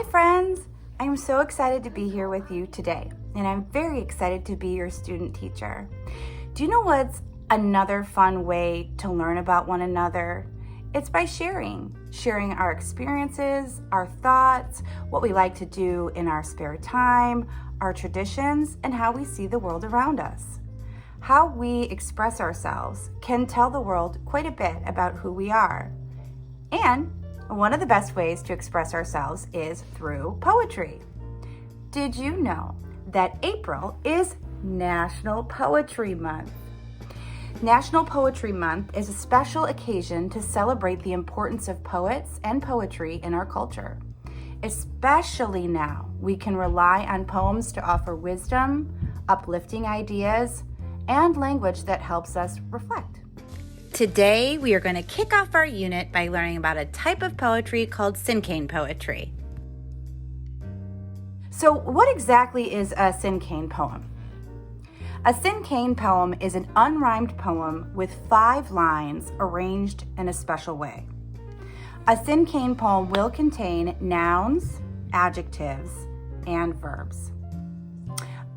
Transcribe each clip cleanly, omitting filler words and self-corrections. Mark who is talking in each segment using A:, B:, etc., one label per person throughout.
A: Hi friends! I am so excited to be here with you today, and I'm very excited to be your student teacher. Do you know what's another fun way to learn about one another? It's by sharing our experiences, our thoughts, what we like to do in our spare time, our traditions, and how we see the world around us. How we express ourselves can tell the world quite a bit about who we are. And one of the best ways to express ourselves is through poetry. Did you know that April is National Poetry Month? National Poetry Month is a special occasion to celebrate the importance of poets and poetry in our culture. Especially now, we can rely on poems to offer wisdom, uplifting ideas, and language that helps us reflect. Today, we are going to kick off our unit by learning about a type of poetry called Cinquain Poetry. So, what exactly is a Cinquain poem? A Cinquain poem is an unrhymed poem with 5 lines arranged in a special way. A Cinquain poem will contain nouns, adjectives, and verbs.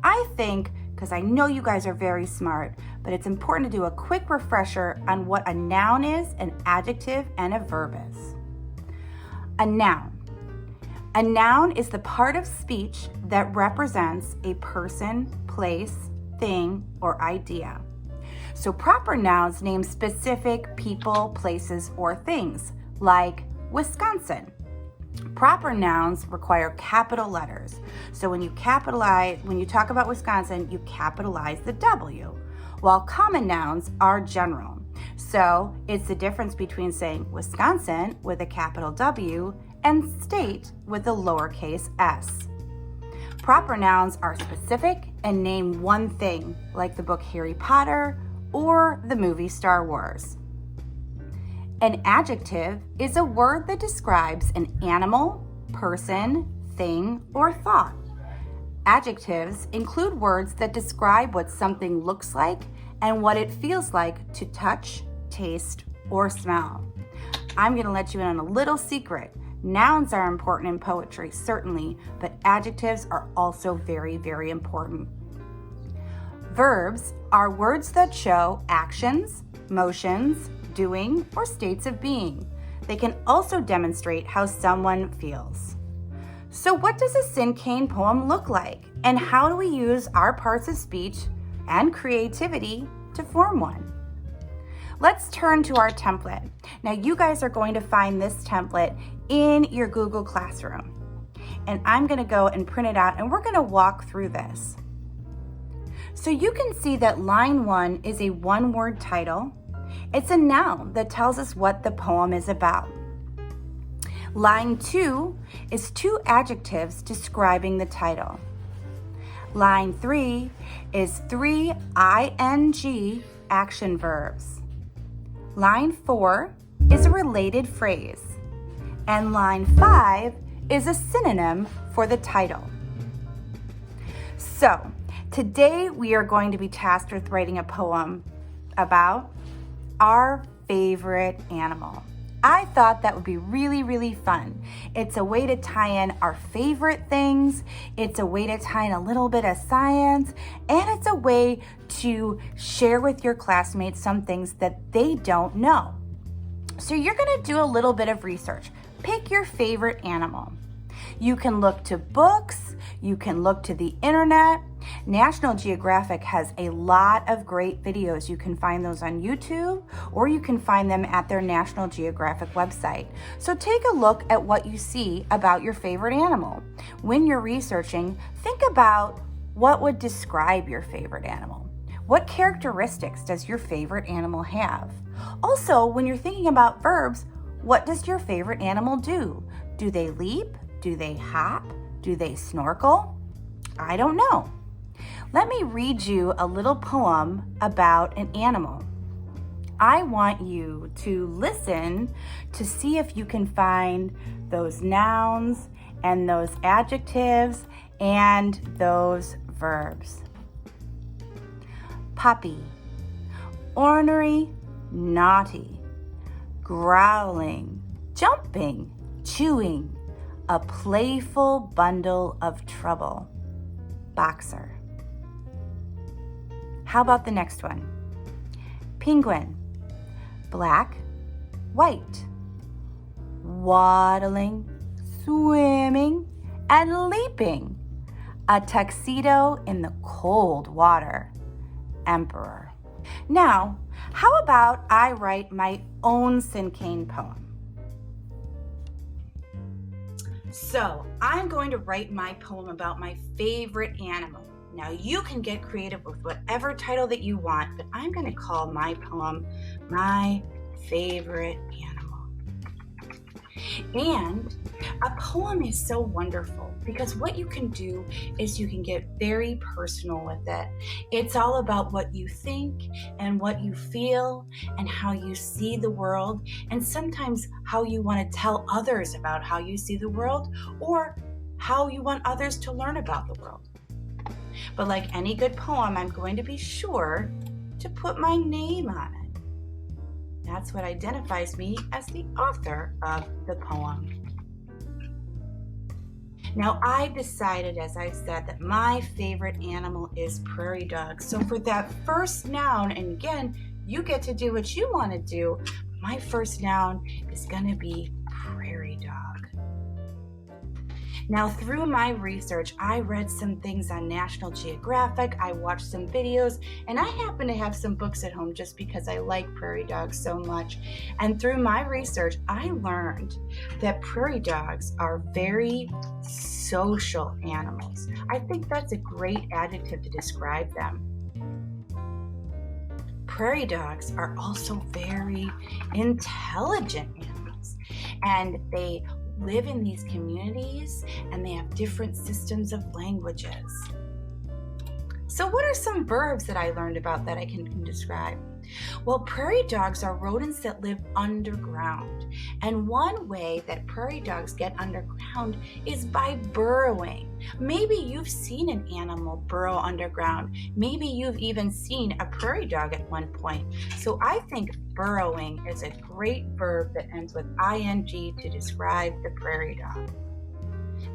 A: I think, because I know you guys are very smart, but it's important to do a quick refresher on what a noun is, an adjective, and a verb is. A noun. A noun is the part of speech that represents a person, place, thing, or idea. So proper nouns name specific people, places, or things, like Wisconsin. Proper nouns require capital letters. So when you talk about Wisconsin, you capitalize the W, while common nouns are general. So it's the difference between saying Wisconsin with a capital W and state with a lowercase s. Proper nouns are specific and name one thing, like the book Harry Potter or the movie Star Wars. An adjective is a word that describes an animal, person, thing, or thought. Adjectives include words that describe what something looks like and what it feels like to touch, taste, or smell. I'm going to let you in on a little secret. Nouns are important in poetry, certainly, but adjectives are also very, very important. Verbs are words that show actions, motions, doing, or states of being. They can also demonstrate how someone feels. So what does a Cinquain poem look like? And how do we use our parts of speech and creativity to form one? Let's turn to our template. Now you guys are going to find this template in your Google Classroom. And I'm going to go and print it out and we're going to walk through this. So you can see that line 1 is a one-word title. It's a noun that tells us what the poem is about. Line 2 is 2 adjectives describing the title. Line 3 is 3 ing action verbs. Line 4 is a related phrase. And line 5 is a synonym for the title. So, today we are going to be tasked with writing a poem about our favorite animal. I thought that would be really, really fun. It's a way to tie in our favorite things. It's a way to tie in a little bit of science. And it's a way to share with your classmates some things that they don't know. So you're going to do a little bit of research. Pick your favorite animal. You can look to books. You can look to the internet. National Geographic has a lot of great videos. You can find those on YouTube or you can find them at their National Geographic website. So take a look at what you see about your favorite animal. When you're researching, think about what would describe your favorite animal. What characteristics does your favorite animal have? Also, when you're thinking about verbs, what does your favorite animal do? Do they leap? Do they hop? Do they snorkel? I don't know. Let me read you a little poem about an animal. I want you to listen to see if you can find those nouns and those adjectives and those verbs. Puppy, ornery, naughty, growling, jumping, chewing, a playful bundle of trouble. Boxer. How about the next one? Penguin. Black, white. Waddling, swimming, and leaping. A tuxedo in the cold water. Emperor. Now, how about I write my own Cinquain poem? So, I'm going to write my poem about my favorite animal. Now, you can get creative with whatever title that you want, but I'm going to call my poem My Favorite Animal. And a poem is so wonderful because what you can do is you can get very personal with it. It's all about what you think and what you feel and how you see the world, and sometimes how you want to tell others about how you see the world or how you want others to learn about the world. But like any good poem, I'm going to be sure to put my name on it. That's what identifies me as the author of the poem. Now, I've decided, as I've said, that my favorite animal is prairie dog. So for that first noun, and again, you get to do what you want to do, my first noun is going to be prairie dog. Now, through my research, I read some things on National Geographic, I watched some videos, and I happen to have some books at home just because I like prairie dogs so much. And through my research, I learned that prairie dogs are very social animals. I think that's a great adjective to describe them. Prairie dogs are also very intelligent animals, and they live in these communities and they have different systems of languages. So what are some verbs that I learned about that I can describe? Well, prairie dogs are rodents that live underground. And one way that prairie dogs get underground is by burrowing. Maybe you've seen an animal burrow underground. Maybe you've even seen a prairie dog at one point. So I think burrowing is a great verb that ends with ing to describe the prairie dog.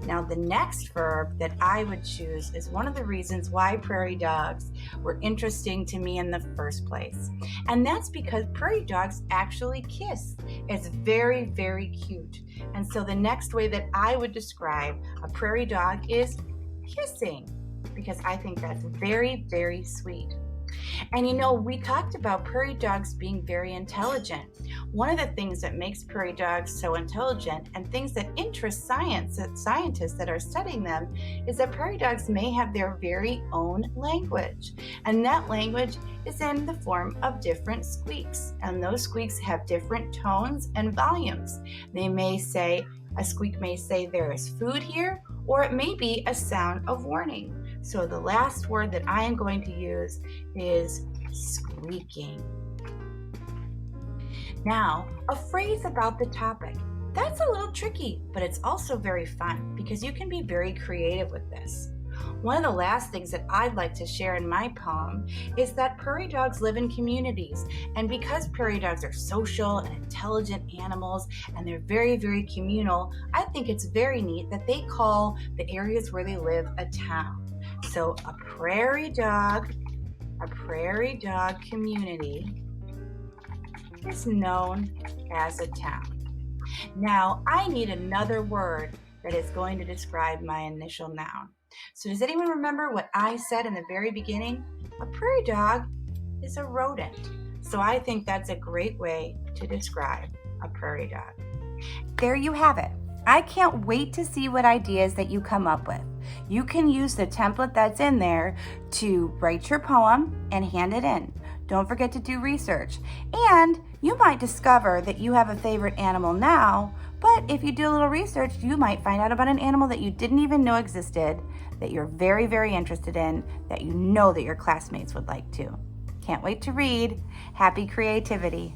A: Now, the next verb that I would choose is one of the reasons why prairie dogs were interesting to me in the first place. And that's because prairie dogs actually kiss. It's very, very cute. And so the next way that I would describe a prairie dog is kissing, because I think that's very, very sweet. And you know, we talked about prairie dogs being very intelligent. One of the things that makes prairie dogs so intelligent and things that interest scientists that are studying them is that prairie dogs may have their very own language. And that language is in the form of different squeaks. And those squeaks have different tones and volumes. A squeak may say there is food here, or it may be a sound of warning. So the last word that I am going to use is squeaking. Now, a phrase about the topic. That's a little tricky, but it's also very fun because you can be very creative with this. One of the last things that I'd like to share in my poem is that prairie dogs live in communities. And because prairie dogs are social and intelligent animals and they're very, very communal, I think it's very neat that they call the areas where they live a town. So a prairie dog community is known as a town. Now, I need another word that is going to describe my initial noun. So does anyone remember what I said in the very beginning? A prairie dog is a rodent. So I think that's a great way to describe a prairie dog. There you have it. I can't wait to see what ideas that you come up with. You can use the template that's in there to write your poem and hand it in. Don't forget to do research. And you might discover that you have a favorite animal now, but if you do a little research, you might find out about an animal that you didn't even know existed, that you're very, very interested in, that you know that your classmates would like to. Can't wait to read. Happy creativity.